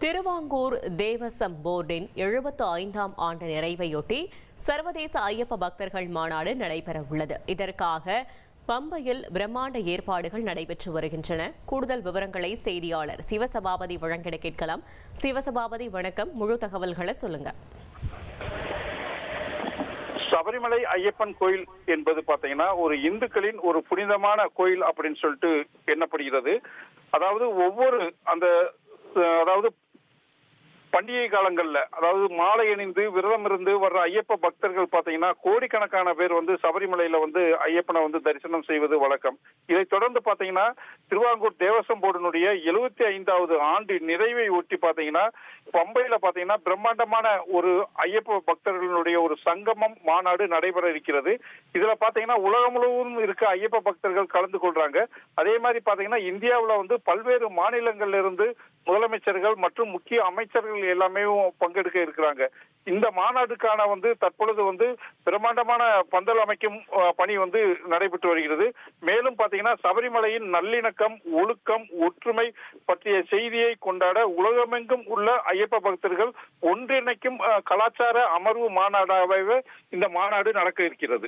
திருவாங்கூர் தேவசம் போர்டின் 75ஆம் ஆண்டு நிறைவையொட்டி சர்வதேச ஐயப்ப பக்தர்கள் மாநாடு நடைபெறவுள்ளது. இதற்காக பம்பையில் பிரம்மாண்ட ஏற்பாடுகள் நடைபெற்று வருகின்றன. கூடுதல் விவரங்களை செய்தியாளர் சிவசபாபதி வழங்கிட கேட்கலாம். சிவசபாபதி, வணக்கம். முழு தகவல்களை சொல்லுங்க. சபரிமலை ஐயப்பன் கோயில் என்பது பாத்தீங்கன்னா ஒரு இந்துக்களின் ஒரு புனிதமான கோயில் அப்படின்னு சொல்லிட்டு எண்ணப்படுகிறது. அதாவது ஒவ்வொரு அதாவது பண்டிகை காலங்கள்ல, அதாவது மாலை அணிந்து விரதம் இருந்து வர்ற ஐயப்ப பக்தர்கள் பாத்தீங்கன்னா கோடிக்கணக்கான பேர் சபரிமலையில ஐயப்பனை தரிசனம் செய்வது வழக்கம். இதை தொடர்ந்து பாத்தீங்கன்னா திருவாங்கூர் தேவசம் போர்டினுடைய 75வது ஆண்டு நிறைவை ஒட்டி பாத்தீங்கன்னா பம்பையில பாத்தீங்கன்னா பிரம்மாண்டமான ஒரு ஐயப்ப பக்தர்களுடைய ஒரு சங்கமம் மாநாடு நடைபெற இருக்கிறது. இதுல பாத்தீங்கன்னா உலகம் முழுவதும் இருக்க ஐயப்ப பக்தர்கள் கலந்து கொள்றாங்க. அதே மாதிரி பாத்தீங்கன்னா இந்தியாவுல பல்வேறு மாநிலங்கள்ல இருந்து முதலமைச்சர்கள் மற்றும் முக்கிய அமைச்சர்கள் எல்லாமே பங்கெடுக்க இருக்கிறாங்க. இந்த மாநாடுக்கான தற்பொழுது பிரம்மாண்டமான பந்தல் அமைக்கும் பணி நடைபெற்று வருகிறது. மேலும் பாத்தீங்கன்னா சபரிமலையின் நல்லிணக்கம், ஒழுக்கம், ஒற்றுமை பற்றிய செய்தியை கொண்டாட உலகமெங்கும் உள்ள ஐயப்ப பக்தர்கள் ஒன்றிணைக்கும் கலாச்சார அமர்வு மாநாடாகவே இந்த மாநாடு நடக்க இருக்கிறது.